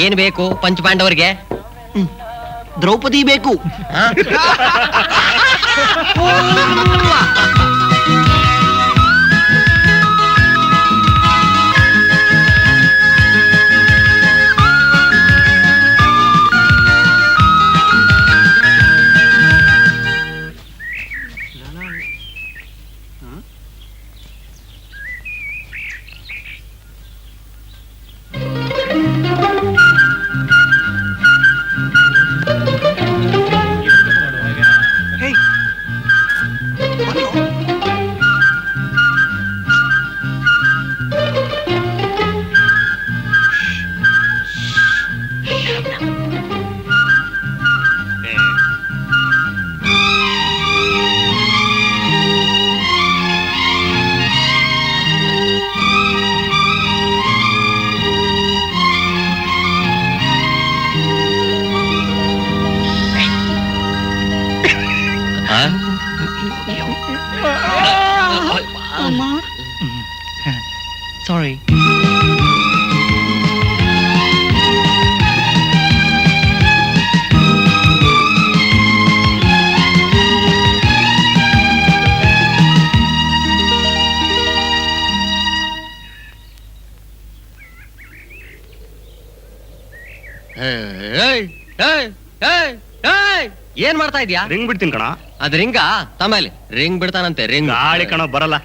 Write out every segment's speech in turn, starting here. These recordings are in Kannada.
ಏನ್ ಬೇಕು ಪಂಚಪಾಂಡವರಿಗೆ? ದ್ರೌಪದಿ ಬೇಕು. Sorry. ಏನ್ ಮಾಡ್ತಾ ಇದ್ಯಾ? ರಿಂಗ್ ಬಿಡ್ತೀನಿ ಕಣ. ಅದ್ ರಿಂಗ ತಮೇಲೆ ರಿಂಗ್ ಬಿಡ್ತಾನಂತೆ. ರಿಂಗ್ ಗಾಳಿ ಕಣ ಬರಲ್ಲ.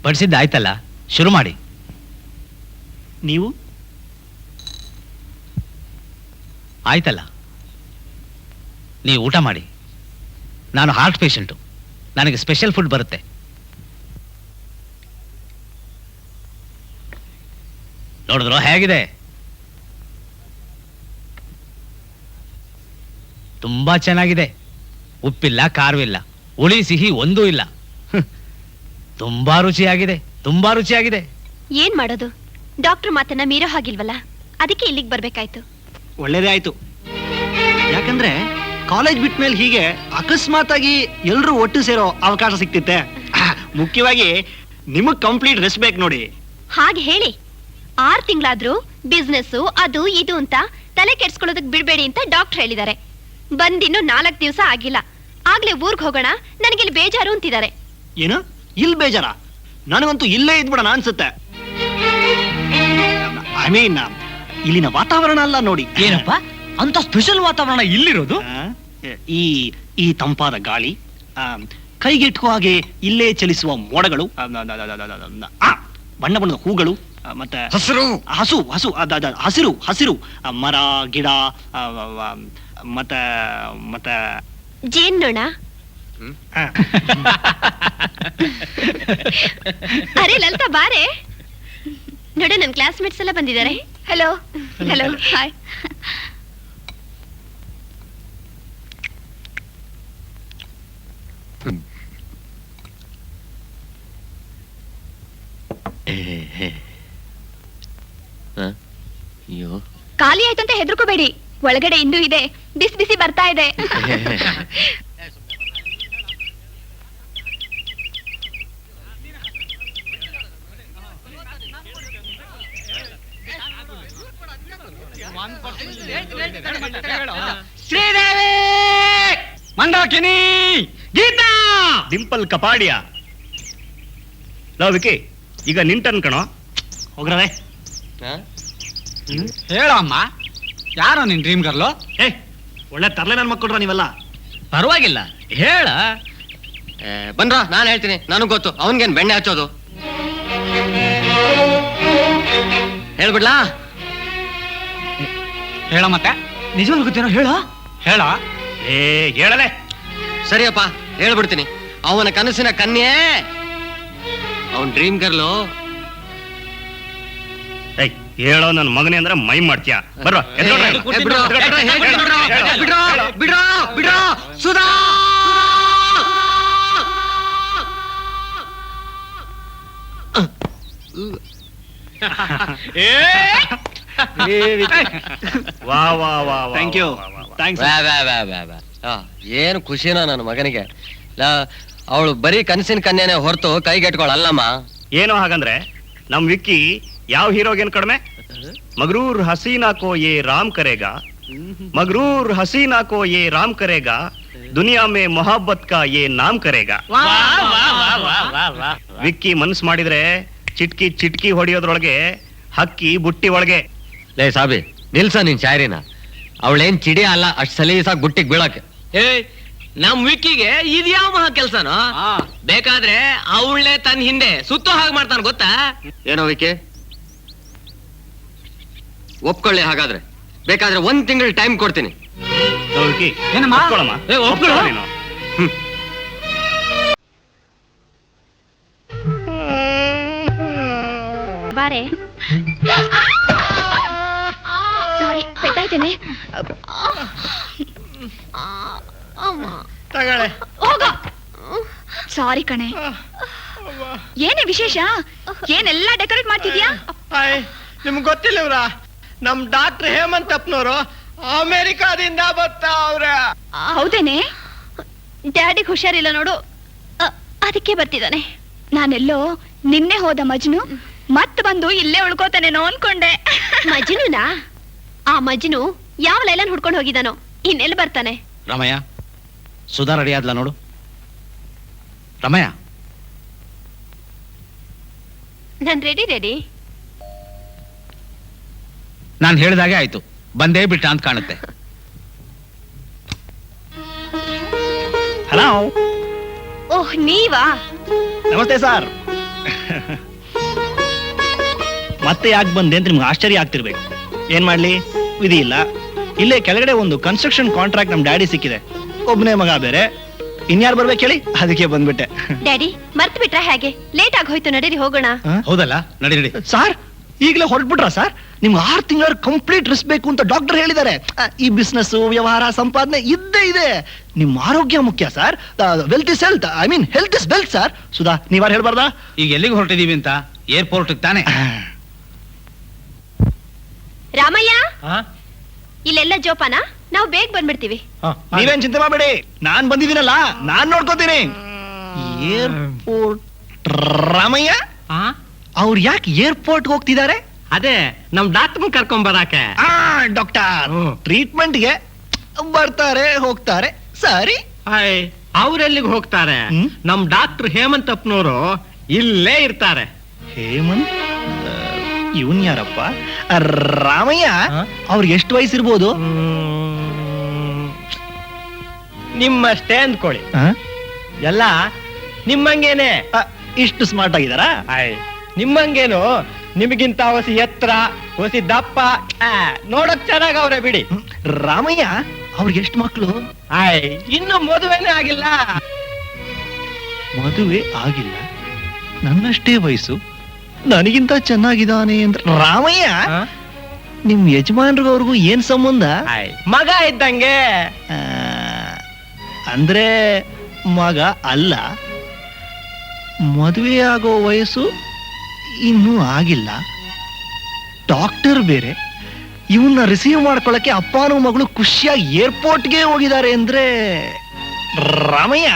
ಬಡಿಸಿದ್ದಾಯ್ತಲ್ಲ, ಶುರು ಮಾಡಿ. ನೀವು ಆಯ್ತಲ್ಲ, ನೀವು ಊಟ ಮಾಡಿ. ನಾನು ಹಾರ್ಟ್ ಪೇಷಂಟು, ನನಗೆ ಸ್ಪೆಷಲ್ ಫುಡ್ ಬರುತ್ತೆ. ನೋಡಿದ್ರು ಹೇಗಿದೆ? ತುಂಬಾ ಚೆನ್ನಾಗಿದೆ. ಉಪ್ಪಿಲ್ಲ, ಖಾರವಿಲ್ಲ, ಹುಳಿ ಸಿಹಿ ಒಂದೂ ಇಲ್ಲ. ತುಂಬಾ ರುಚಿಯಾಗಿದೆ, ತುಂಬಾ ರುಚಿಯಾಗಿದೆ. ಏನ್ ಮಾಡೋದು, ಡಾಕ್ಟರ್ ಮಾತನ್ನ ಮೀರೋ ಹಾಗಿಲ್ವಲ್ಲ, ಅದಕ್ಕೆ ಇಲ್ಲಿಗೆ ಬರ್ಬೇಕಾಯ್ತು. ಒಳ್ಳೇದೇ ಆಯ್ತು. ಯಾಕಂದ್ರೆ ಕಾಲೇಜ್ ಬಿಟ್ಮೇಲೆ ಹೀಗೆ ಅಕಸ್ಮಾತ್ ಆಗಿ ಎಲ್ರೂ ಒಟ್ಟು ಸೇರೋ ಅವಕಾಶ ಸಿಕ್ತಿತ್ತೆ. ಮುಖ್ಯವಾಗಿ ನಿಮಗ್ ಕಂಪ್ಲೀಟ್ ರೆಸ್ಟ್ ಬೇಕು ನೋಡಿ. ಹಾಗೆ ಹೇಳಿ, 6 ತಿಂಗಳಾದ್ರೂ ಬಿಸ್ನೆಸ್ ಅದು ಇದು ಅಂತ ತಲೆ ಕೆಡ್ಸ್ಕೊಳ್ಳೋದಕ್ ಬಿಡ್ಬೇಡಿ ಅಂತ ಡಾಕ್ಟರ್ ಹೇಳಿದ್ದಾರೆ. ಬಂದಿನ್ನು 4 ದಿವಸ ಆಗಿಲ್ಲ, ಆಗ್ಲೇ ಊರ್ಗ್ ಹೋಗೋಣ, ನನಗಿಲ್ಲಿ ಬೇಜಾರು ಅಂತಿದ್ದಾರೆ. ಏನು ಇಲ್ಲಿ ಬೇಜಾರ? ನನಗಂತೂ ಇಲ್ಲೇ ಇದ್ಬಿಡೋಣ ಅನ್ಸುತ್ತೆ. ಐ ಮೀನ್ ಇಲ್ಲಿನ ವಾತಾವರಣ ಅಲ್ಲ ನೋಡಿ. ಏನಪ್ಪ ಅಂತ ಸ್ಪೆಷಲ್ ವಾತಾವರಣ ಇಲ್ಲಿರೋದು? ಈ ಈ ತಂಪಾದ ಗಾಳಿ, ಕೈಗೆಟುಕುವ ಹಾಗೆ ಇಲ್ಲೇ ಚಲಿಸುವ ಮೋಡಗಳು, ಬಣ್ಣ ಬಣ್ಣದ ಹೂಗಳು, ಮತ್ತೆ ಹಸಿರು ಹಸು ಹಸು ಹಸಿರು ಹಸಿರು ಮರ ಗಿಡ, ಮತ್ತೆ ಮತ್ತೆ ಜೇನ್ನೊಣ. ಅರೆ ಲಲಿತಾ ಬಾರೆ, ನೋಡು ನನ್ ಕ್ಲಾಸ್ಮೇಟ್ಸ್ ಎಲ್ಲ ಬಂದಿದ್ದಾರೆ. Hello hello hi. ಅಯ್ಯೋ, ಖಾಲಿ ಆಯ್ತು ಅಂತ ಹೆದರ್ಕೋಬೇಡಿ, ಒಳಗಡೆ ಇನ್ನೂ ಇದೆ, ಬಿಸಿ ಬಿಸಿ ಬರ್ತಾ ಇದೆ. ಶ್ರೀದೇವಿ, ಮಂದಾಕಿನಿ, ಗೀತಾ, ಡಿಂಪಲ್ ಕಪಾಡಿಯ. ವಿಕಿ, ಈಗ ನಿಂಟನ್ ಕಣೋ. ಹೋಗ್ರವೆ. ಹೇಳಮ್ಮ, ಯಾರೋ ನಿನ್ ಡ್ರೀಮ್ ಗರ್ಲು? ಒಳ್ಳೆ ತರ್ಲೆ ನನ್ ಮಕ್ಕಳ್ರ ನೀವೆಲ್ಲ. ಪರವಾಗಿಲ್ಲ, ಹೇಳ. ಬನ್ರ, ನಾನು ಹೇಳ್ತೀನಿ, ನನಗ್ ಗೊತ್ತು. ಅವನ್ಗೇನ್ ಬೆಣ್ಣೆ ಹಚ್ಚೋದು? ಹೇಳ್ಬಿಡ್ಲಾ? ಹೇಳ ಮತ್ತೆ ನಿಜವಾಗ್ಲೂ ಗೊತ್ತೇನೋ ಹೇಳ ಹೇಳ ಏ ಹೇಳಲೆ. ಸರಿಯಪ್ಪ, ಹೇಳ್ಬಿಡ್ತೀನಿ. ಅವನ ಕನಸಿನ ಕನ್ಯೆ ಅವನ್ ಡ್ರೀಮ್ ಗರ್ಲು. ಏಯ್ ಹೇಳೋ ನನ್ನ ಮಗನೇ ಅಂದ್ರೆ ಮೈ ಮಾಡ್ತೀಯ. ಬರ್ವಾ ಬಿಡ್ರೋ ಸುಧಾ. ವಾ ವಾ ವಾ ಥ್ಯಾಂಕ್ ಯು ಥ್ಯಾಂಕ್ಸ್. ಏನು ಖುಷಿನೋ ನನ್ನ ಮಗನಿಗೆ. ಅವಳು ಬರೀ ಕನಸಿನ ಕನ್ಯೆನೆ ಹೊರತು ಕೈಗೆಟ್ಕೊಳಲ್ಲಮ್ಮ. ಏನೋ ಹಾಗಂದ್ರೆ ನಮ್ ವಿಕ್ಕಿ ಯಾವ ಹೀರೋಗೇನ್ ಕಡಿಮೆ? ಮಗ್ರೂರ್ ಹಸೀನಾ ಕೋ ಯೇ ರಾಮ್ ಕರೇಗಾ, ಮಗ್ರೂರ್ ಹಸೀನಾ ಕೋ ಯೇ ರಾಮ್ ಕರೇಗಾ, ದುನಿಯಾ ಮೇ ಮೊಹಬ್ಬತ್ ಕಾ ಯೇ ನಾಮ್ ಕರೇಗಾ. ವಿಕ್ಕಿ ಮನ್ಸ್ ಮಾಡಿದ್ರೆ ಚಿಟ್ಕಿ ಚಿಟ್ಕಿ ಹೊಡಿಯೋದ್ರೊಳಗೆ ಹಕ್ಕಿ ಬುಟ್ಟಿ ಒಳಗೆ. ಲೇ ಸಾಬಿ, ನಿಲ್ಸ ನಿನ್ ಶಾಯರಿನ. ಅವಳೇನ್ ಚಿಡಿ ಅಲ್ಲ, ಅಷ್ಟ್ ಸಲೀಸಾಗಿ ಗುಟ್ಟಿಗೆ ಬೀಳಕ್ಕೆ. ನಮ್ ವಿಕ್ಕಿಗೆ ಇದ್ಯಾವ ಮಹಾ ಕೆಲ್ಸನೋ? ಬೇಕಾದ್ರೆ ಅವಳನ್ನೇ ತನ್ನ ಹಿಂದೆ ಸುತ್ತೋ ಹಾಗೆ ಮಾಡ್ತಾನ ಗೊತ್ತಾ? ಏನೋ ವಿಕೆ, ಒಪ್ಕೊಳ್ಳಿ. ಹಾಗಾದ್ರೆ ಬೇಕಾದ್ರೆ 1 ತಿಂಗಳು ಟೈಮ್ ಕೊಡ್ತೀನಿ. ವಿಕ್ಕಿ ಏನಮ್ಮ? ಒಪ್ಕೊಳಮ್ಮ. ಒಪ್ಕೊಳ್ಳೋ? ನೀನು. ಬಾರೆ. ಸಾರಿ, ಪೆಟ್ಟಾಯ್ತೇನೆ. ಹೋಗೋ. ಸಾರಿ ಕಣೆ. ಏನೇ ವಿಶೇಷ? ಏನೆಲ್ಲ ಡೆಕೋರೇಟ್ ಮಾಡ್ತಿದ್ಯಾ? ನಿಮ್ಗೆ ಗೊತ್ತಿಲ್ಲ ಇವ್ರ ನಮ್ ಡಾಕ್ಟರ್ ಹೇಮಂತ್ ಅಪ್ಪನವರು ಅಮೆರಿಕಾದಿಂದ ಬರ್ತಾವ್ರೆ. ಹೌದೇನೆ? ಡ್ಯಾಡಿಗೆ ಹುಷಾರಿಲ್ಲ ನೋಡು, ಅದಕ್ಕೆ ಬರ್ತಿದ್ದಾನೆ. ನಾನೆಲ್ಲೋ ನಿನ್ನೆ ಹೋದ ಮಜ್ನು ಮತ್ ಬಂದು ಇಲ್ಲೇ ಉಳ್ಕೋತಾನೇನೋ ಅನ್ಕೊಂಡೆ. ಮಜ್ನುನಾ? ಆ ಮಜ್ನು ಯಾವ ಲೈಲನ್ ಹುಡ್ಕೊಂಡು ಹೋಗಿದಾನೋ, ಇನ್ನೆಲ್ಲಿ ಬರ್ತಾನೆ? ರಮಯ್ಯ, ಸುಧಾ ರೆಡಿ ಆದ್ಲ ನೋಡು. ರಮಯ್ಯ, ನಾನ್ ರೆಡಿ. ನಾನು ಹೇಳಿದಾಗೆ ಆಯ್ತು. ಬಂದೇ ಬಿಟ್ಟ ಅಂತ ಕಾಣುತ್ತೆ. ಹಲೋ, ಓಹ್ ನೀವಾ? ನಮಸ್ತೆ ಸರ್. ಮತ್ತೆ ಯಾಕೆ ಬಂದೆ ಅಂತ ನಿಮ್ಗೆ ಆಶ್ಚರ್ಯ ಆಗ್ತಿರ್ಬೇಕು. ಏನ್ ಮಾಡ್ಲಿ, ವಿಧಿ ಇಲ್ಲ. ಇಲ್ಲೇ ಕೆಳಗಡೆ ಒಂದು ಕನ್ಸ್ಟ್ರಕ್ಷನ್ ಕಾಂಟ್ರಾಕ್ಟ್ ನಮ್ ಡ್ಯಾಡಿ ಸಿಕ್ಕಿದೆ. ಒಬ್ಬನೇ ಮಗ ಬೇರೆ, ಇನ್ಯಾರು ಬರ್ಬೇಕು ಹೇಳಿ, ಅದಕ್ಕೆ ಬಂದ್ಬಿಟ್ಟೆ. ಡ್ಯಾಡಿ ಮರ್ತ್ ಬಿಟ್ರ ಹೇಗೆ? ಲೇಟ್ ಆಗಿ ಹೋಯ್ತು, ನಡೀರಿ ಹೋಗೋಣ. ಹೌದಲ್ಲ, ನಡಿ ನಡಿ. ಸರ್ ಈಗಲೇ ಹೊರಟ್ಬಿಟ್ರ ಸರ್? ನಿಮ್ಗೆ 6 ತಿಂಗಳ ಕಂಪ್ಲೀಟ್ ರೆಸ್ಟ್ ಬೇಕು ಅಂತ ಡಾಕ್ಟರ್ ಹೇಳಿದ್ದಾರೆ. ಈ ಬಿಸ್ನೆಸ್ ವ್ಯವಹಾರ ಸಂಪಾದನೆ ಇದ್ದೇ ಇದೆ. ನಿಮ್ಮ ಆರೋಗ್ಯ ಮುಖ್ಯ sir. Wealth is health, I mean health is wealth sir. Sudha, ನೀವಾರು ಹೇಳ್ಬಾರ್ದಾ? ಈಗ ಎಲ್ಲಿಗೆ ಹೊರಟಿದೀವಿ ಅಂತ? ಏರ್ಪೋರ್ಟ್ ತಾನೆ. ರಾಮಯ್ಯ, ಇಲ್ಲೆಲ್ಲ ಜೋಪಾನ, ನಾವು ಬೇಗ ಬಂದ್ಬಿಡ್ತೀವಿ. ನೀವೇನ್ ಚಿಂತೆ ಮಾಡಬೇಡಿ, ನಾನ್ ಬಂದಿದ್ದೀನಲ್ಲ, ನಾನ್ ನೋಡ್ಕೋತೀನಿ. ಏರ್ಪೋರ್ಟ್ ರಾಮಯ್ಯ ಅವ್ರು ಯಾಕೆ ಏರ್ಪೋರ್ಟ್ ಹೋಗ್ತಿದ್ದಾರೆ? ಅದೇ ನಮ್ ಡಾಕ್ಟರ್ ಕರ್ಕೊಂಡ್ ಬರಾಕೆ. ಡಾಕ್ಟರ್ ಟ್ರೀಟ್ಮೆಂಟ್ಗೆ ಬರ್ತಾರೆ ಹೋಗ್ತಾರೆ. ಸರಿ, ಅವ್ರೆಲ್ಲಿಗೆ ಹೋಗ್ತಾರೆ? ಹ್ಮ್? ನಮ್ ಡಾಕ್ಟರ್ ಹೇಮಂತಪ್ಪನವರು ಇಲ್ಲೇ ಇರ್ತಾರೆ. ಹೇಮಂತ್ ಇವನ್ ಯಾರಪ್ಪ? ರಾಮಯ್ಯ ಅವ್ರಿಗೆ ಎಷ್ಟು ವಯಸ್ಸಿರ್ಬೋದು? ನಿಮ್ಮಷ್ಟೇ ಅಂದ್ಕೊಳ್ಳಿ. ಎಲ್ಲ ನಿಮ್ಮಂಗೇನೆ. ಇಷ್ಟು ಸ್ಮಾರ್ಟ್ ಆಗಿದಾರಾ? ನಿಮ್ಮಂಗೇನು, ನಿಮಗಿಂತ ಹೊಸಿ ಎತ್ತರ, ಹೊಸಿ ದಪ್ಪ, ನೋಡಕ್ ಚೆನ್ನಾಗ್ ಅವ್ರೆ ಬಿಡಿ. ರಾಮಯ್ಯ ಅವ್ರಿಗೆ ಎಷ್ಟು ಮಕ್ಕಳು? ಇನ್ನು ಮದುವೆನೇ ಆಗಿಲ್ಲ. ಮದುವೆ ಆಗಿಲ್ಲ, ನನ್ನಷ್ಟೇ ವಯಸ್ಸು, ನನಗಿಂತ ಚೆನ್ನಾಗಿದ್ದಾನೆ ಅಂತ. ರಾಮಯ್ಯ ನಿಮ್ ಯಜಮಾನ್ರಿಗವ್ರಿಗೂ ಏನ್ ಸಂಬಂಧ? ಮಗ ಇದ್ದಂಗೆ. ಅಂದ್ರೆ ಮಗ ಅಲ್ಲ, ಮದುವೆ ಆಗೋ ವಯಸ್ಸು ಇನ್ನೂ ಆಗಿಲ್ಲ, ಡಾಕ್ಟರ್ ಬೇರೆ. ಇವನ್ನ ರಿಸೀವ್ ಮಾಡ್ಕೊಳಕ್ಕೆ ಅಪ್ಪನೂ ಮಗಳು ಖುಷಿಯಾಗಿ ಏರ್ಪೋರ್ಟ್ಗೆ ಹೋಗಿದ್ದಾರೆ ಅಂದ್ರೆ. ರಾಮಯ್ಯ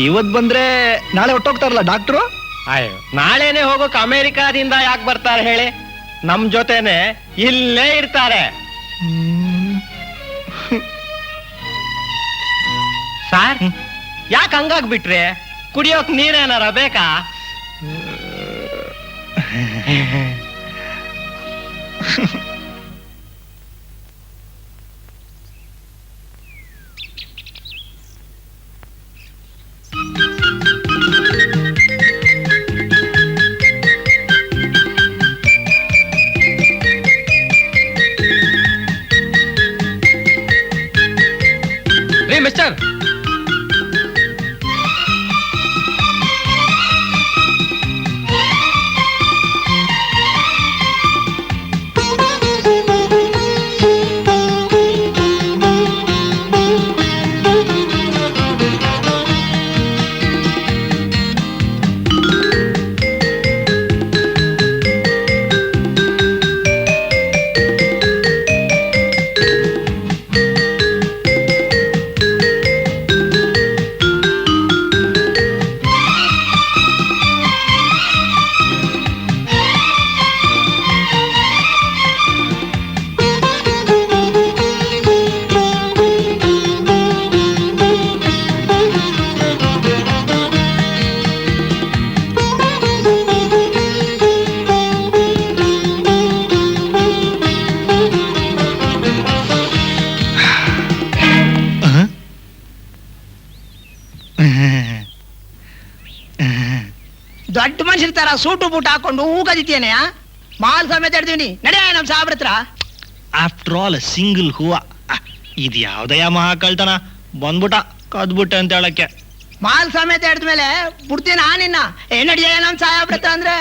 ಇವತ್ ಬಂದ್ರೆ ನಾಳೆ ಹೊಟ್ಟೋಗ್ತಾರಲ್ಲ ಡಾಕ್ಟ್ರು? ನಾಳೆನೆ ಹೋಗೋಕ್ ಅಮೆರಿಕಾದಿಂದ ಯಾಕೆ ಬರ್ತಾರೆ ಹೇಳಿ? ನಮ್ ಜೊತೆನೆ ಇಲ್ಲೇ ಇರ್ತಾರೆ. ಸಾರ್, ಯಾಕೆ ಹಂಗಾಗ್ಬಿಟ್ರೆ? ಕುಡಿಯೋಕ್ ನೀರೇನಾರ ಬೇಕಾ? ಡಾಕ್ಟರ್ ದೊಡ್ಡ ಮನುಷ್ಯರ ತರ ಸೂಟು ಬೂಟ್ ಹಾಕೊಂಡು ಹೂಗದಿತ್ತೇನೆ ಮಾಲ್ ಸಮೇತ ಇಡ್ತೀವಿ ನಡೆಯ ನಮ್ ಸಾಬ್ರ ಹತ್ರ. ಆಫ್ಟರ್ ಆಲ್ ಸಿಂಗಲ್ ಹೂವ ಇದು ಯಾವ್ದಯ್ಯ ಮಹಾಕಳ್ತನ ಬಂದ್ಬಿಟ್ಟ ಕದ್ಬಿಟ್ಟೆ ಅಂತ ಹೇಳಕ್ಕೆ. ಮಾಲ್ ಸಮೇತ ಹಿಡಿದ್ಮೇಲೆ ಬಿಡ್ತೀನ ನಿನ್ನ ನಡಿಯ ನಮ್ ಸಾಬ್ರ ಹತ್ರ ಅಂದ್ರೆ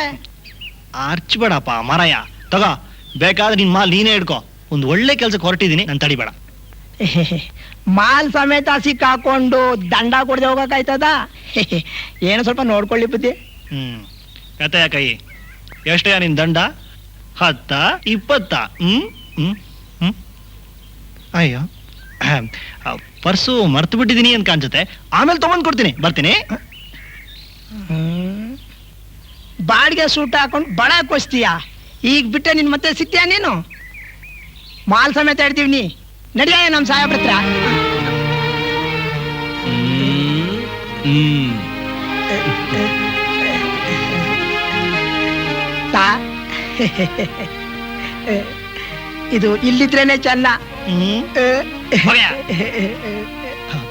ಆರ್ಚ್ಬೇಡಪ್ಪ ಮಾರಾಯ, ತಗೋ ಬೇಕಾದ್ರೆ ನಿನ್ ಮಾಲ್ ನೀನೇ ಹಿಡ್ಕೊ. ಒಂದು ಒಳ್ಳೆ ಕೆಲ್ಸಕ್ಕೆ ಹೊರಟಿದೀನಿ, ನಾನು ತಡಿಬೇಡ. ಮಾಲ್ ಸಮೇತ ಸಿಕ್ಕಾಕೊಂಡು ದಂಡ ಕೊಡದೆ ಹೋಗಕ್ಕಾಯ್ತದ? ಏನು ಸ್ವಲ್ಪ ನೋಡ್ಕೊಳ್ಳಿ ಬುದ್ಧಿ. ಕತೆಯ ಕೈ ಎಷ್ಟಯ್ಯ ನಿನ್ ದಂಡ? 10, 20? ಅಯ್ಯೋ ಪರ್ಸು ಮರ್ತು ಬಿಟ್ಟಿದೀನಿ ಅಂತ ಕಾಣಿಸುತ್ತೆ. ಆಮೇಲೆ ತಗೊಂಡ್ ಕೊಡ್ತೀನಿ, ಬರ್ತೀನಿ. ಬಾಡಿಗೆ ಸೂಟ್ ಹಾಕೊಂಡು ಬಡ ಕೊಸ್ತೀಯ, ಈಗ ಬಿಟ್ಟೆ ನಿನ್ ಮತ್ತೆ ಸಿಗ್ತೀಯ ನೀನು? ಮಾಲ್ ಸಮೇತ ಹಿಡ್ತೀವಿ ನೀ ನಡಿಯ ನಮ್ ಸಾಹೇಬ್ರ ಹತ್ರ. ಇದು ಇಲ್ಲಿದ್ರೇನೆ ಚೆನ್ನ.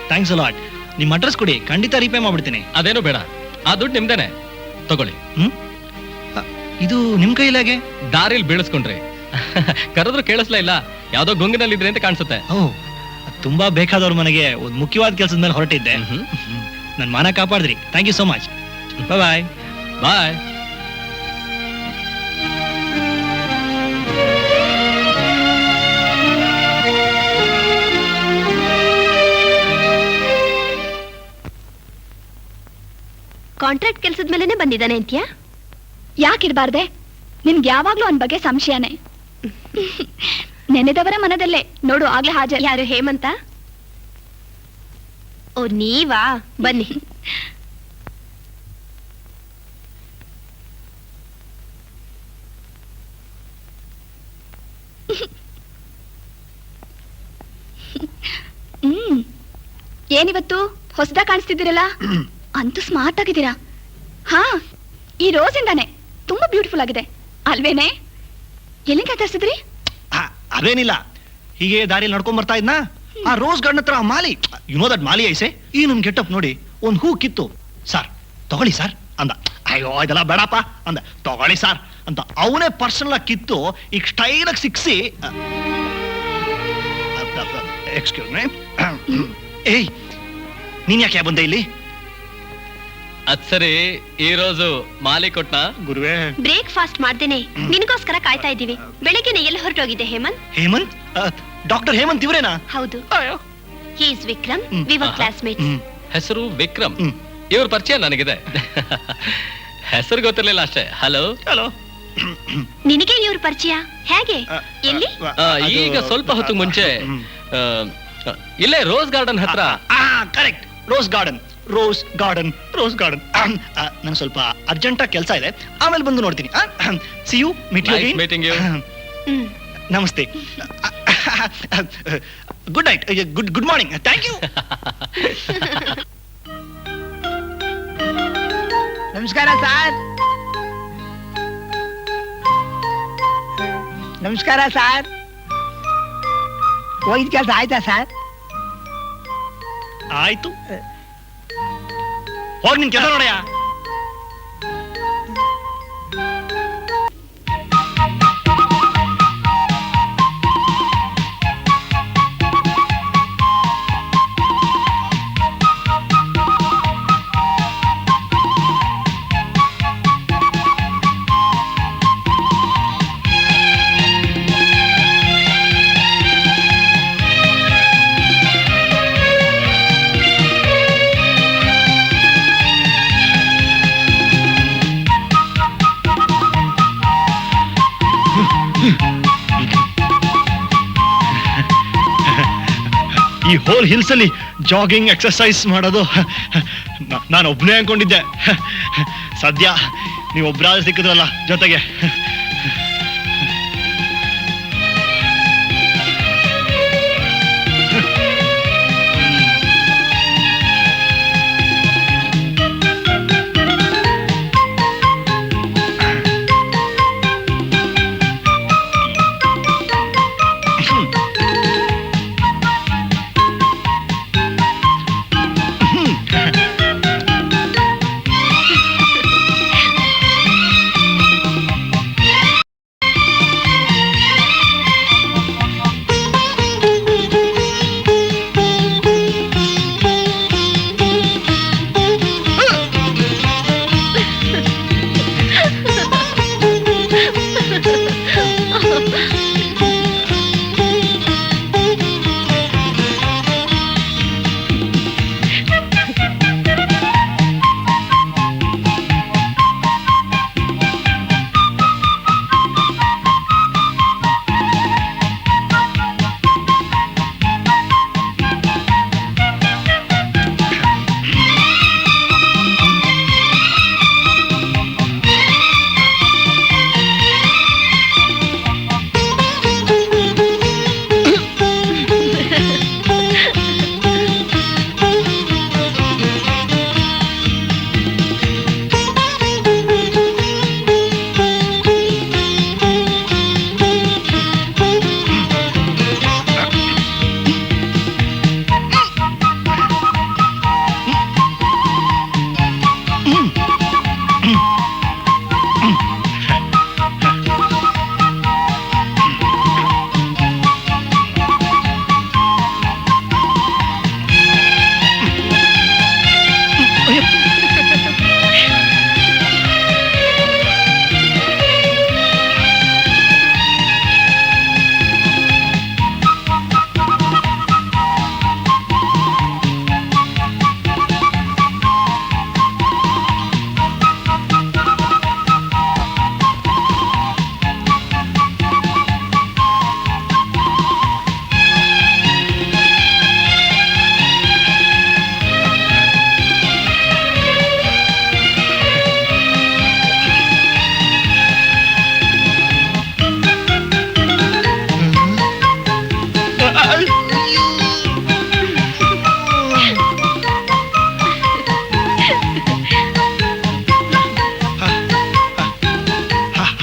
Thanks lot. ನಿಮ್ ಅಡ್ರೆಸ್ ಕೊಡಿ, ಖಂಡಿತ ರೀಪೇ ಮಾಡ್ಬಿಡ್ತೀನಿ. ಅದೇನು ಬೇಡ, ಆ ದುಡ್ಡು ನಿಮ್ದೇನೆ, ತಗೊಳ್ಳಿ. ಇದು ನಿಮ್ ಕೈಲಾಗೆ? ದಾರಿಲ್ ಬೀಳಿಸ್ಕೊಂಡ್ರಿ, ಕರೆದ್ರು ಕೇಳಿಸ್ಲೇ ಇಲ್ಲ. ಯಾವ್ದೋ ಗುಂಗಿನಲ್ಲಿ ಇದ್ರೆ ಅಂತ ಕಾಣಿಸುತ್ತೆ. ಓ, ತುಂಬಾ ಬೇಕಾದವ್ರ ಮನೆಗೆ ಒಂದು ಮುಖ್ಯವಾದ ಕೆಲಸದ ಮೇಲೆ ಹೊರಟಿದ್ದೆ. ನನ್ ಮಾನ ಕಾಪಾಡಿದ್ರಿ, thank you so much. Bye bye. Contract ಕೆಲ್ಸದ ಮೇಲೆನೆ ಬಂದಿದ್ದಾನೆ ಅಂತ್ಯಾ? ಯಾಕಿರ್ಬಾರ್ದೆ? ನಿನ್ಗೆ ಯಾವಾಗ್ಲೂ ಅವನ ಬಗ್ಗೆ ಸಂಶಯನೇ. ನೆನೆದವರ ಮನದಲ್ಲೇ ನೋಡು, ಆಗ್ಲೇ ಹಾಜರ್. ಯಾರು? ಹೇಮಂತ? ಓ ನೀವಾ? ಬನ್ನಿ. ಏನಿವತ್ತು ಹೊಸದಾ ಕಾಣಿಸ್ತಿದ್ದೀರಲ್ಲ? ಅಂತೂ ಸ್ಮಾರ್ಟ್ ಆಗಿದ್ದೀರಾ. ಹಾ, ಈ ರೋಸ್ ಇಂದಾನೆ ತುಂಬಾ ಬ್ಯೂಟಿಫುಲ್ ಆಗಿದೆ ಅಲ್ವೇನೆ? ಎಲ್ಲಿಂದ ತರಿಸಿದ್ರಿ? ಅದೇನಿಲ್ಲ, ಹೀಗೆ ದಾರಿಯಲ್ಲಿ ನಡ್ಕೊಂಡ್ ಬರ್ತಾ ಇದ್ನಾ, ಆ ರೋಸ್ ಗಾರ್ಡನ್ ಹತ್ರ ಮಾಲಿ, ಯು ನೋ ದಟ್ ಮಾಲಿ ಐಸೆ, ಈ ನನ್ ಗೆಟಪ್ ನೋಡಿ ಒಂದ್ ಹೂ ಕಿತ್ತು. ಸರ್ ತಗೊಳ್ಳಿ ಸರ್ ಅಂದ. ಅಯ್ಯೋ ಇದೆಲ್ಲ ಬೇಡಪ್ಪ ಅಂದ. ತಗೊಳ್ಳಿ ಸರ್ ಅಂತ ಅವನೇ ಪರ್ಸನಲ್ ಆಗಿ ಕಿತ್ತು ಈಗ ಸ್ಟೈಲ್ ಆಗಿ ಸಿಕ್ಸಿ. ಎಕ್ಸ್ಕ್ಯೂಸ್ ಮೀ, ಏಯ್ ನೀನ್ ಯಾಕೆ ಬಂದೆ ಇಲ್ಲಿ? ಅದ್ ಸರಿ, ಈ ರೋಸು ಮಾಲಿ ಕೊಟ್ನಾ? ಗುರುವೇ, ಬ್ರೇಕ್ಫಾಸ್ಟ್ ಮಾಡ್ದೇನೆ ನಿನಗೋಸ್ಕರ ಕಾಯ್ತಾ ಇದ್ದೀವಿ. ಬೆಳಗ್ಗೆನೆ ಎಲ್ಲಿ ಹೊರಟೋಗಿದ್ದೆ ಹೇಮಂತ್? ಹೇಮಂತ್? ಡಾಕ್ಟರ್ ಹೇಮಂತ್ ಇವ್ರೇನಾ? ಹೌದು, he is Vikram, we were classmates. ಹೆಸರು ವಿಕ್ರಮ್. ಇವ್ರ ಪರಿಚಯ ನನಗಿದೆ. ಹೆಸರು ಗೊತ್ತಿರ್ಲಿಲ್ಲ ಅಷ್ಟೇ. Hello hello. ನಿನಗೆ ಇವ್ರ ಪರಿಚಯ ಹೇಗೆ? ಎಲ್ಲಿ? ಈಗ ಸ್ವಲ್ಪ ಹೊತ್ತು ಮುಂಚೆ ಇಲ್ಲೇ ರೋಸ್ ಗಾರ್ಡನ್ ಹತ್ರ. Correct, rose garden, rose garden, rose garden. ನಂಗೆ ಸ್ವಲ್ಪ ಅರ್ಜೆಂಟ್ ಕೆಲಸ ಇದೆ, ಆಮೇಲೆ ಬಂದು ನೋಡ್ತೀನಿ. See you, meeting you. ನಮಸ್ತೆ, good night, good morning, thank you. ನಮಸ್ಕಾರ ಸರ್. ನಮಸ್ಕಾರ ಸರ್. ಹೋಗಿದ್ ಕೆಲಸ ಆಯ್ತಾ ಸರ್? ಆಯ್ತು, ಹೋಗಿ ನಿನ್ ಕೆಲಸ ನೋಡಯ್ಯ. ಈ ಹೋಲ್ ಹಿಲ್ಸ್ ಅಲ್ಲಿ ಜಾಗಿಂಗ್ ಎಕ್ಸರ್ಸೈಸ್ ಮಾಡೋದು ನಾನು ಒಬ್ನೇ ಅನ್ಕೊಂಡಿದ್ದೆ. ಸದ್ಯ ನೀವು ಒಬ್ರಾದ್ರೆ ಸಿಕ್ಕಿದ್ರಲ್ಲ ಜೊತೆಗೆ.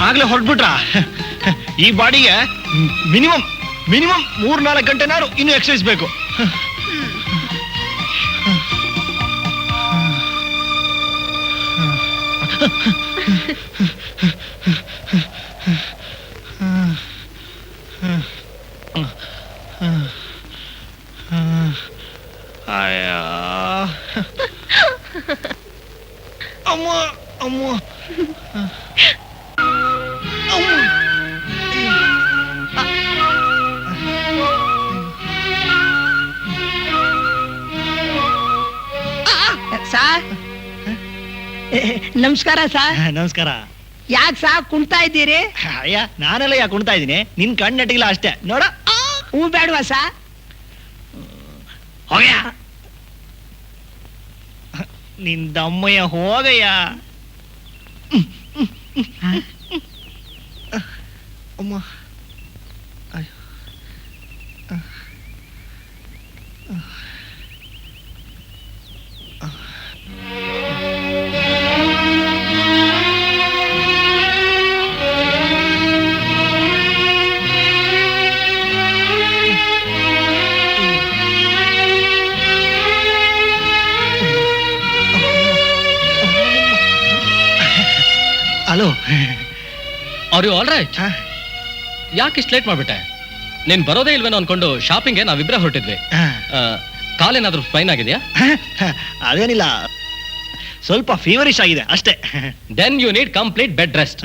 ಆಗ್ಲೇ ಹೊರಟ್ಬಿಟ್ರ? ಈ ಬಾಡಿಗೆ ಮಿನಿಮಮ್ 3-4 ಗಂಟೆನಾರು ಇನ್ನು ಎಕ್ಸರ್ಸೈಸ್ ಬೇಕು. ಅಮ್ಮ ಅಮ್ಮ ಸಾರ್ ನಮಸ್ಕಾರ ಸಾರ್. ನಮಸ್ಕಾರ. ಯಾಕೆ ಸಾರ್ ಕುಣ್ತಾ ಇದ್ದೀರಿ? ಅಯ್ಯ ನಾನೆಲ್ಲ ಯಾಕೆ ಕುಣ್ತಾ ಇದ್ದೀನಿ, ನಿನ್ ಕಣ್ಣೆಟ್ಟಿಲ್ಲ ಅಷ್ಟೇ ನೋಡ. ಹೂ ಬೇಡವಾ ಸಾರ್? ಹೋಗಯ್ಯ ನಿಂದಮ್ಮಯ್ಯ, ಹೋಗಯ್ಯ. ಅಮ್ಮ hello, are you all right? ಯಾಕೆ ಇಷ್ಟು ಲೇಟ್ ಮಾಡ್ಬಿಟ್ಟೆ? ನೀನ್ ಬರೋದೇ ಇಲ್ವೇನೋ ಅನ್ಕೊಂಡು ಶಾಪಿಂಗ್ಗೆ ನಾವಿಬ್ರೆ ಹೊರಟಿದ್ವಿ. ಕಾಲೇನಾದ್ರೂ ಸ್ಪೈನ್ ಆಗಿದೆಯಾ? ಅದೇನಿಲ್ಲ, ಸ್ವಲ್ಪ ಫೀವರಿಶ್ ಆಗಿದೆ ಅಷ್ಟೇ. Then you need complete bed rest.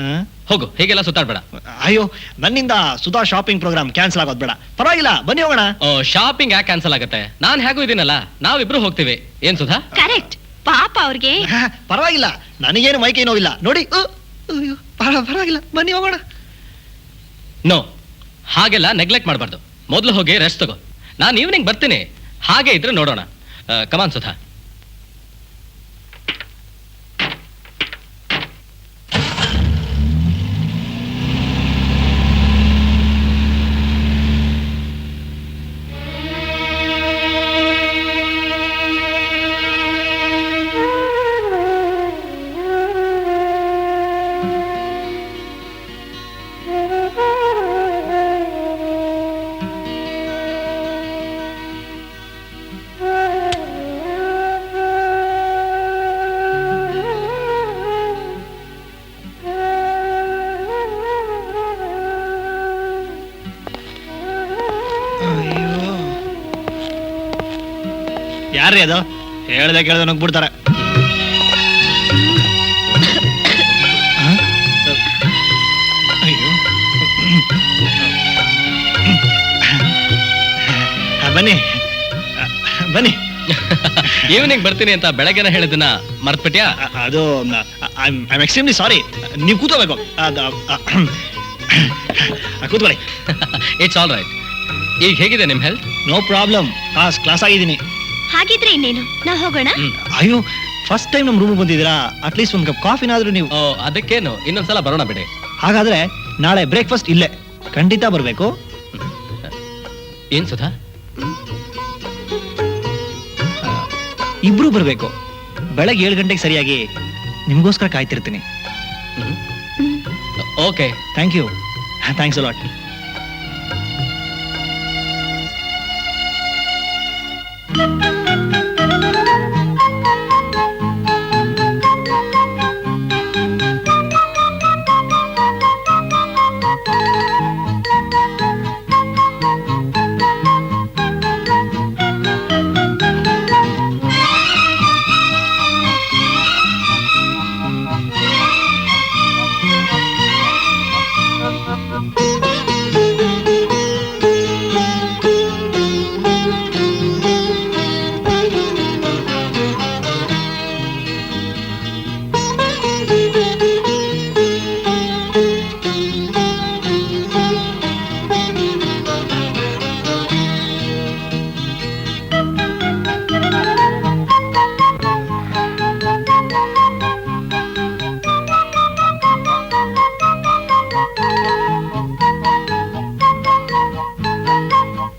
ಹೋಗು, ಹೀಗೆಲ್ಲ ಸುತ್ತಾಡ್ಬೇಡ. ಅಯ್ಯೋ, ನನ್ನಿಂದ ಸುಧಾ ಶಾಪಿಂಗ್ ಪ್ರೋಗ್ರಾಮ್ ಕ್ಯಾನ್ಸಲ್ ಆಗೋದ್ ಬೇಡ. ಪರವಾಗಿಲ್ಲ, ಬನ್ನಿ ಹೋಗೋಣ. ಶಾಪಿಂಗ್ ಯಾಕೆ ಕ್ಯಾನ್ಸಲ್ ಆಗುತ್ತೆ? ನಾನ್ ಹೇಗೂ ಇದೀನಲ್ಲ, ನಾವಿಬ್ರು ಹೋಗ್ತೀವಿ. ಏನ್ ಸುಧಾ? ಕರೆಕ್ಟ್. ಪಾಪ ಅವ್ರಿಗೆ ಪರವಾಗಿಲ್ಲ, ನನಗೇನು ಮೈಕೈ ನೋವಿಲ್ಲ ನೋಡಿ. ಪರವಾಗಿಲ್ಲ, ಬನ್ನಿ ಹೋಗೋಣ. ನೋ, ಹಾಗೆಲ್ಲ ನೆಗ್ಲೆಕ್ಟ್ ಮಾಡಬಾರ್ದು. ಮೊದಲು ಹೋಗಿ ರೆಸ್ಟ್ ತಗೋ. ನಾನು ಈವ್ನಿಂಗ್ ಬರ್ತೀನಿ. ಹಾಗೆ ಇದ್ರೆ ನೋಡೋಣ. ಕಮಾನ್ ಸುಧಾ. ಯಾರ್ರೀ ಅದು? ಹೇಳ್ದೆ ಕೇಳ್ದೆ ನುಗ್ಬಿಡ್ತಾರೆ. ಅಯ್ಯೋ, ಬನ್ನಿ ಬನ್ನಿ. ಈವ್ನಿಂಗ್ ಬರ್ತೀನಿ ಅಂತ ಬೆಳಗ್ಗೆನ ಹೇಳಿದನ್ನ ಮರ್ತ್ಬಿಟ್ಯಾ? ಅದು ಐ ಆಮ್ ಎಕ್ಸ್ಟ್ರೀಮ್ಲಿ ಸಾರಿ. ನೀವು ಕೂತ್ಕೋಬೇಕು. ಕೂತ್ಕೊಳ್ಳಿ. It's all right. ಈಗ ಹೇಗಿದೆ ನಿಮ್ ಹೆಲ್ತ್? No problem. ಕ್ಲಾಸ್ ಆಗಿದ್ದೀನಿ. ಹಾಗಿದ್ರೆ ಇನ್ನೇನು, ನಾವು ಹೋಗೋಣ. ಅಯ್ಯೋ, ಫಸ್ಟ್ ಟೈಮ್ ನಮ್ಮ ರೂಮ್ ಬಂದಿದ್ದೀರಾ, ಅಟ್ಲೀಸ್ಟ್ ಒಂದು ಕಪ್ ಕಾಫಿನಾದ್ರೂ ನೀವು. ಓ, ಅದಕ್ಕೇನು, ಇನ್ನೊಂದ್ಸಲ ಬರೋಣ ಬಿಡಿ. ಹಾಗಾದ್ರೆ ನಾಳೆ ಬ್ರೇಕ್ಫಾಸ್ಟ್ ಇಲ್ಲೇ ಖಂಡಿತ ಬರಬೇಕು. ಏನ್ ಸುಧಾ? ಇಬ್ರು ಬರಬೇಕು. ಬೆಳಗ್ಗೆ 7 ಗಂಟೆಗೆ ಸರಿಯಾಗಿ ನಿಮ್ಗೋಸ್ಕರ ಕಾಯ್ತಿರ್ತೀನಿ. Okay, thank you. Thanks a lot.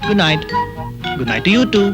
Good night. Good night to you too.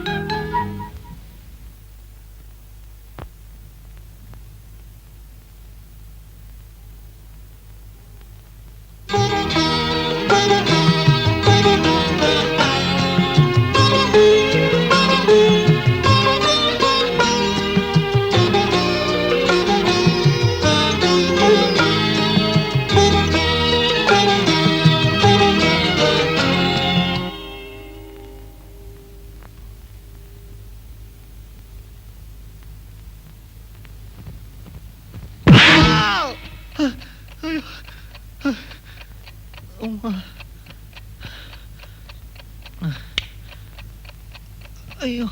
ಅಯ್ಯೋ,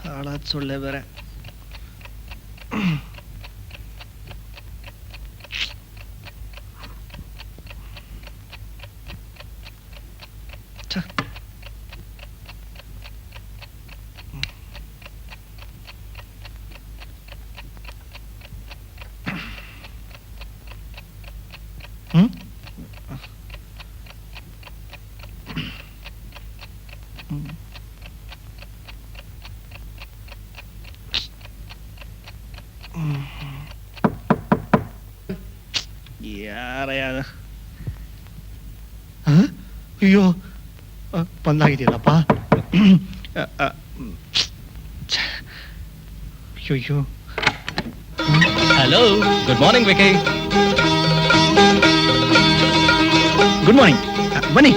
ಹಾಳಾದ ಸೊಳ್ಳೆ ಬೇರೆ. ಯಾರ ಅಯ್ಯೋ, ಬಂದಾಗಿದೆಯಲ್ಲಪ್ಪ. ಅಯ್ಯೋ, hello, good morning Vicky. Good morning. ಬನ್ನಿ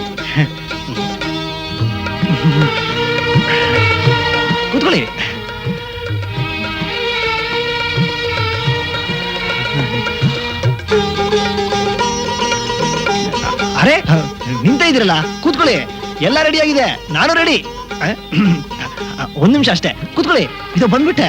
ಕೂತ್ಕೊಳ್ಳಿ. ಅರೆ ನಿಂತ ಇದ್ರಲ್ಲ ಕೂತ್ಕೊಳ್ಳಿ, ಎಲ್ಲ ರೆಡಿ ಆಗಿದೆ, ನಾನು ರೆಡಿ. ಒಂದ್ ನಿಮಿಷ ಅಷ್ಟೇ ಕೂತ್ಕೊಳ್ಳಿ, ಇದು ಬಂದ್ಬಿಟ್ಟೆ.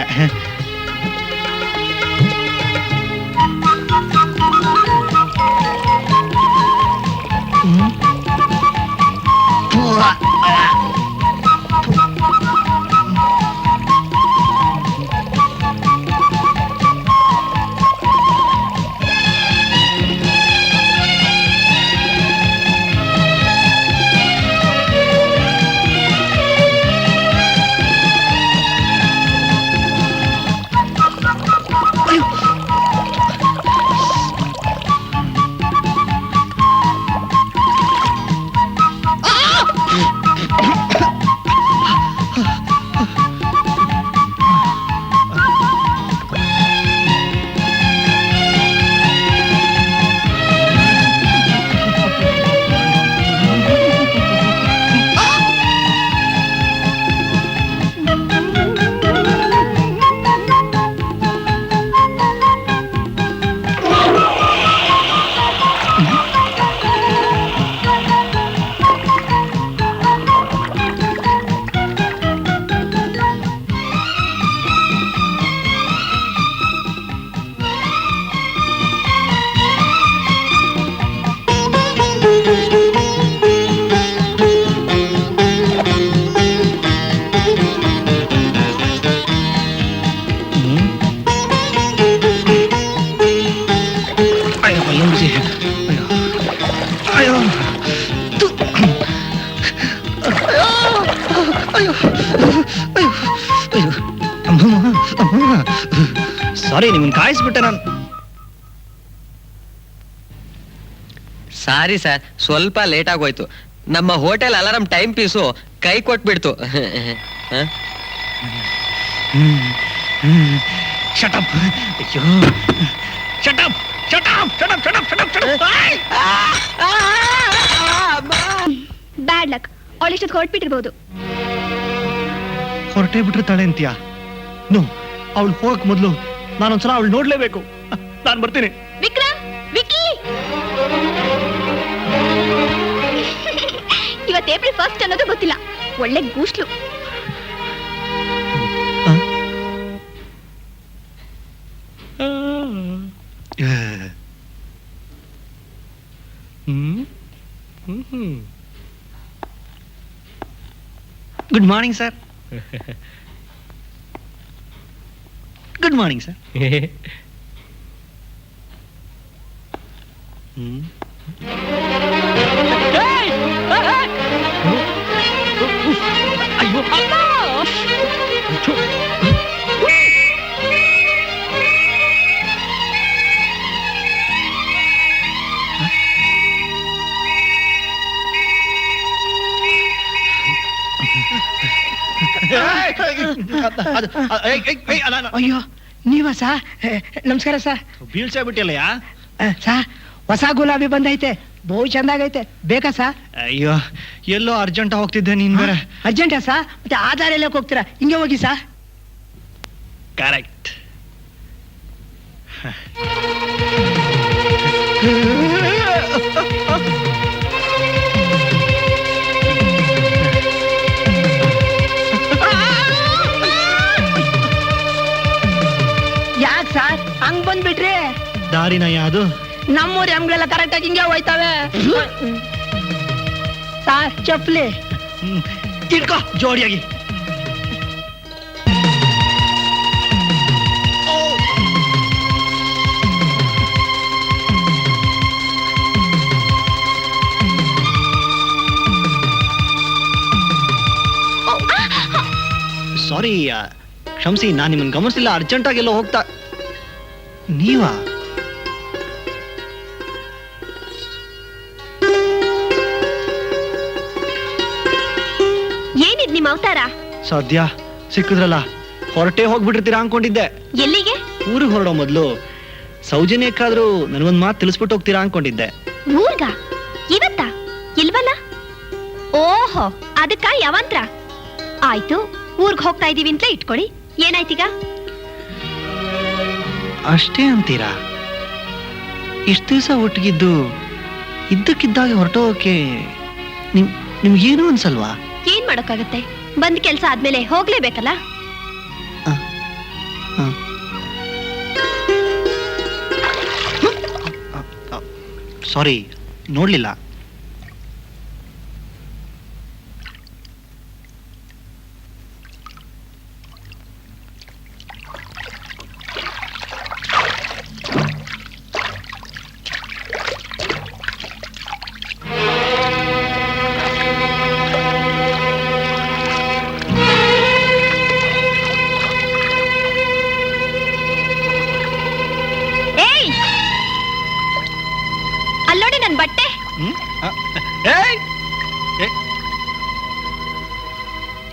ಸಾರಿ, ನಿಮ್ಮನ್ನ ಕಾಯಿಸ್ಬಿಟ್ಟೆ ನಾನು. ಸಾರಿ ಸರ್, ಸ್ವಲ್ಪ ಲೇಟ್ ಆಗೋಯ್ತು. ನಮ್ಮ ಹೋಟೆಲ್ ಅಲಾರಂ ಟೈಮ್ ಪೀಸು ಕೈ ಕೊಟ್ಬಿಡ್ತು. Shut up! ಅಯ್ಯೋ, shut up! Shut up! Shut up! Shut up! Shut up! Shut up! Bad luck. ಅವಳಿಷ್ಟೊತ್ತು ಹೊರಟ್ಬಿಟ್ಟಿರ್ಬೋದು. ಹೊರಟೇ ಬಿಟ್ಟಿರ್ತಾಳೆ ಅಂತೀಯಾ? ನೋ, ಅವಳು ಹೋಗಕ್ ಮೊದ್ಲು ನಾನೊಂದ್ಸಲ ಅವಳು ನೋಡ್ಲೇಬೇಕು. ನಾನು ಬರ್ತೀನಿ. ವಿಕ್ರಮ್, ವಿಕ್ಕಿ, ಇವತ್ತು ಏಪ್ರಿಲ್ 1 ಅನ್ನೋದು ಗೊತ್ತಿಲ್ಲ. ಒಳ್ಳೆ ಗೂಸ್ಲು. Good morning sir. Good morning sir. ಅಯ್ಯೋ, ನೀವ ಸಾ? ನಮಸ್ಕಾರ ಸಾ. ಬೀಳ್ಸೇ ಬಿಟ್ಟಿಲ್ಲಯ್ಯ. ಸಾ, ಹೊಸ ಗುಲಾಬಿ ಬಂದೈತೆ, ಬಹು ಚಂದಾಗೈತೆ, ಬೇಕಾ ಸಾ? ಅಯ್ಯೋ, ಎಲ್ಲೋ ಅರ್ಜೆಂಟ್ ಹೋಗ್ತಿದ್ದೆ, ನೀನ್ ಬೇರೆ. ಅರ್ಜೆಂಟಾ ಸಾ? ಮತ್ತೆ ಆಧಾರ ಎಲ್ಲಕ್ಕೆ ಹೋಗ್ತೀರಾ? ಹಿಂಗೆ ಹೋಗಿ ಸಾ. ಕರೆಕ್ಟ್. ಯಾಕೆ ಸರ್ ಹಂಗ್ ಬಂದ್ಬಿಟ್ರಿ? ದಾರಿನ ಯಾವುದು? ನಮ್ಮೂರ್ ಎಮ್ಗಳೆಲ್ಲ ಕರೆಕ್ಟ್ ಆಗಿ ಹಿಂಗೆ ಹೋಯ್ತಾವೆ. ಸರ್ ಚಪ್ಲಿ ಇಟ್ಕೋ ಜೋಡಿಯಾಗಿ. ಸಾರಿ, ಕ್ಷಮಿಸಿ, ನಾನು ನಿಮ್ಮನ್ನು ಗಮನಿಸಿಲ್ಲ. ಅರ್ಜೆಂಟಾಗಿ ಎಲ್ಲೋ ಹೋಗ್ತಾ. ನೀವಾ? ಏನಿದ್ ನಿಮ್ ಅವತಾರ? ಸದ್ಯ ಸಿಕ್ಕಿದ್ರಲ್ಲ, ಹೊರಟೇ ಹೋಗ್ಬಿಟ್ಟಿರ್ತೀರಾ ಅನ್ಕೊಂಡಿದ್ದೆ. ಎಲ್ಲಿಗೆ? ಊರಿಗೆ ಹೊರಡೋ ಮೊದ್ಲು ಸೌಜನ್ಯಕ್ಕಾದ್ರೂ ನನಗೊಂದ್ ಮಾತು ತಿಳಿಸ್ಬಿಟ್ಟು ಹೋಗ್ತೀರಾ ಅನ್ಕೊಂಡಿದ್ದೆ. ಊರ್ಗ? ಇವತ್ತ? ಇಲ್ವಲ್ಲ. ಓಹೋ, ಅದಕ್ಕ ಯಾವಂತ್ರ? ಆಯ್ತು, ಊರ್ಗ್ ಹೋಗ್ತಾ ಇದೀವಿ ಅಂತಲೇ ಇಟ್ಕೊಳ್ಳಿ. ಏನಾಯ್ತೀಗ? ಅಷ್ಟೇ ಅಂತೀರಾ? ಇಷ್ಟು ದಿವಸ ಒಟ್ಟಿಗಿದ್ದು ಇದ್ದಕ್ಕಿದ್ದಾಗೆ ಹೊರಟೋಕೆ ನಿಮ್ಗೇನು ಅನ್ಸಲ್ವಾ? ಏನ್ ಮಾಡೋಕ್ಕಾಗತ್ತೆ, ಬಂದ್ ಕೆಲ್ಸ ಆದ್ಮೇಲೆ ಹೋಗ್ಲೇಬೇಕಲ್ಲ. ಸಾರಿ, ನೋಡ್ಲಿಲ್ಲ. ಏಯ್, ಅಲ್ಲೋಡಿ ನನ್ ಬಟ್ಟೆ. ಏಯ್! ಏಯ್!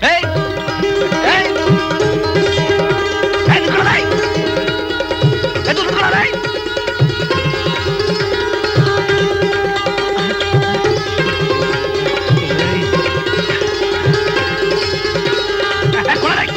ಏಯ್! ಏಯ್! ಏಯ್, ನಿಂತ್ಕೊಳ್ಳೋ, ಏಯ್! ಎದ್ದು ನಿಂತ್ಕೊಳ್ಳೋ, ಏಯ್! ಏಯ್, ಕೊಡೋ, ಏಯ್!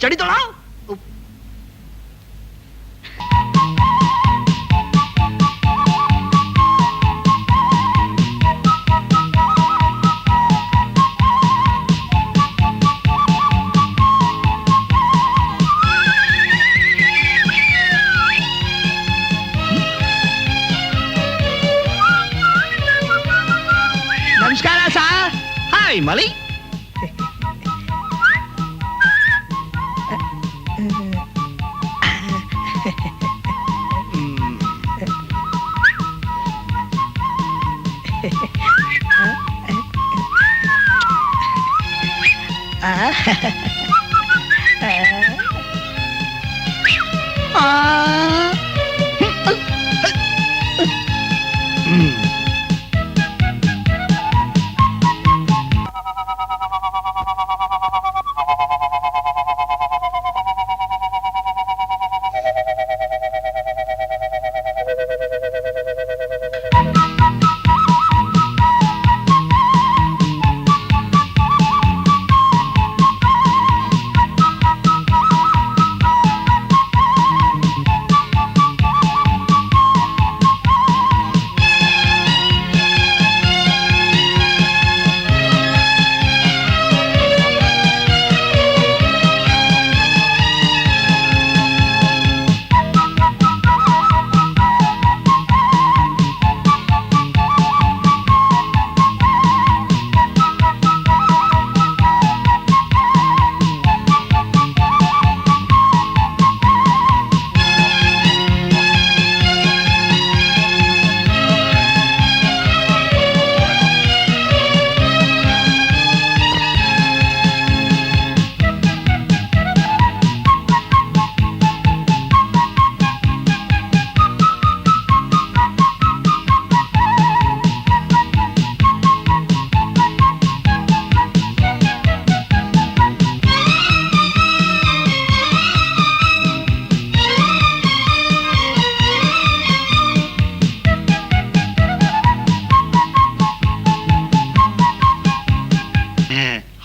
ಚಡಿತೋಳ. ನಮಸ್ಕಾರ ಸರ್. ಹಾಯ್ ಮಲಿ.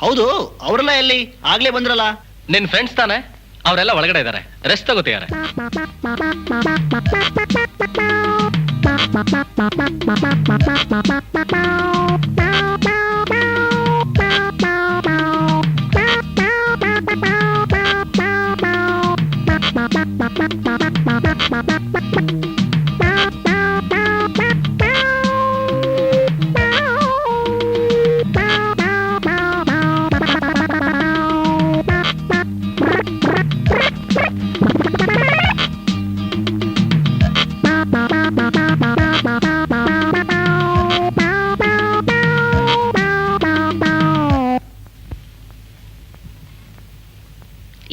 ಹೌದು, ಅವರೆಲ್ಲ ಎಲ್ಲಿ? ಆಗ್ಲೇ ಬಂದ್ರಲ್ಲ. ನಿನ್ ಫ್ರೆಂಡ್ಸ್ ತಾನೆ, ಅವರೆಲ್ಲ ಒಳಗಡೆ ಇದಾರೆ, ರೆಸ್ಟ್ ತಗೋತಿದ್ದಾರೆ.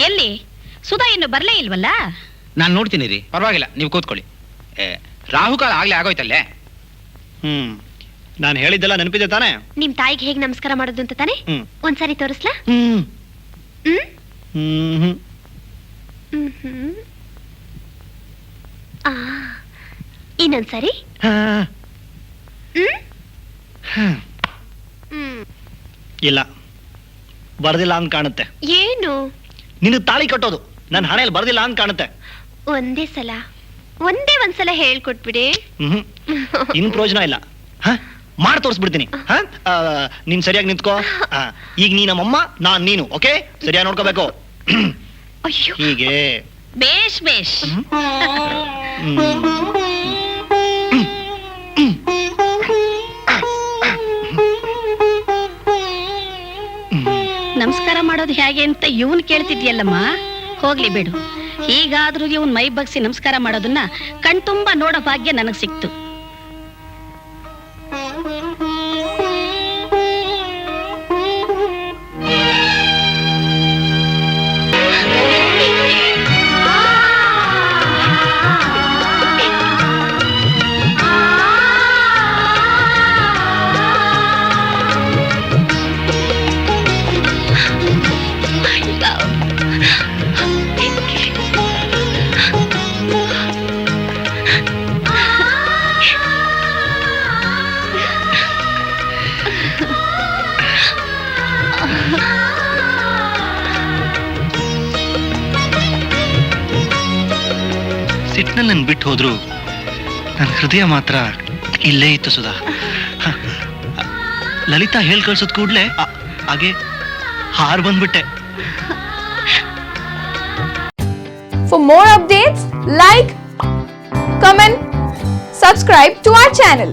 ಎಲ್ಲಿ ಸುಧಾ ಇನ್ನು ಬರ್ಲೇ ಇಲ್ವಲ್ಲ? ನಾನು ನೋಡ್ತೀನಿ ರೀ, ಪರವಾಗಿಲ್ಲ, ನೀವು ಕೂತ್ಕೊಳ್ಳಿ. ರಾಹುಕಾಲ ಆಗ್ಲೇ ಆಗೋಯ್ತಲ್ಲೇ. ನಾನು ಹೇಳಿದ್ದೆಲ್ಲ ನೆನಪಿದೆ ತಾನೆ? ನಿಮ್ ತಾಯಿಗೆ ಹೇಗ್ ನಮಸ್ಕಾರ ಮಾಡೋದು ಅಂತ ತಾನೆ? ಒಂದ್ಸರಿ ತೋರಿಸ್ಲಾ? ಹ್ಮ್ ಹ್ಮ್ ಹ್ಮ್ ಹ್ಮ್ ಹ್ಮ್ ಆ, ಇನ್ನೊಂದ್ಸರಿ ಹಾ, ಹ್ಮ್ ಹಾ. ಹ್ಮ್ ಇಲ್ಲ ಬರ್ದಿಲ್ಲ ಅಂತ ಕಾಣುತ್ತೆ. ಏನು ನಿನಗೆ ತಾಳಿ ಕಟ್ಟೋದು ನನ್ನ ಹಣೆಯಲ್ಲಿ ಬರ್ದಿಲ್ಲ ಅಂತ ಕಾಣುತ್ತೆ. ಒಂದೇ ಒಂದ್ಸಲ ಹೇಳ್ಕೊಟ್ಬಿಡಿ. ಹ್ಮ್ ಇನ್ ಪ್ರಯೋಜನ ಇಲ್ಲ. ಹ ಮಾಡಿ ತೋರಿಸ್ಬಿಡ್ತೀನಿ. ಹ ನೀನ್ ಸರಿಯಾಗಿ ನಿಂತ್ಕೋ. ಈಗ ನೀ ನಮ್ಮಮ್ಮ ನಾನ್ ನೀನು. ಓಕೆ, ಸರಿಯಾಗಿ ನೋಡ್ಕೋಬೇಕು. ಅಯ್ಯೋ, ಹೀಗೆ. ಬೇಷ್ ಬೇಷ್. ನಮಸ್ಕಾರ ಮಾಡೋದು ಹೇಗೆ ಅಂತ ಇವನ್ ಕೇಳ್ತಿದ್ಯಲ್ಲಮ್ಮ, ಹೋಗ್ಲಿ ಬಿಡು. ಹೀಗಾದ್ರೂ ಇವನ್ ಮೈ ಬಗ್ಸಿ ನಮಸ್ಕಾರ ಮಾಡೋದನ್ನ ಕಣ್ತುಂಬ ನೋಡೋ ಭಾಗ್ಯ ನನಗ್ ಸಿಕ್ತು. ಸಿಟ್ನಲ್ಲಿ ನನ್ ಬಿಟ್ಟು ಹೋದ್ರು ನನ್ನ ಹೃದಯ ಮಾತ್ರ ಇಲ್ಲೇ ಇತ್ತು ಸುಧಾ. ಲಲಿತಾ ಹೇಳ್ ಕಳ್ಸೋದ್ ಕೂಡ್ಲೆ ಹಾಗೆ ಹಾರ್ ಬಂದ್ಬಿಟ್ಟೆ. For more updates, like, comment, subscribe to our channel.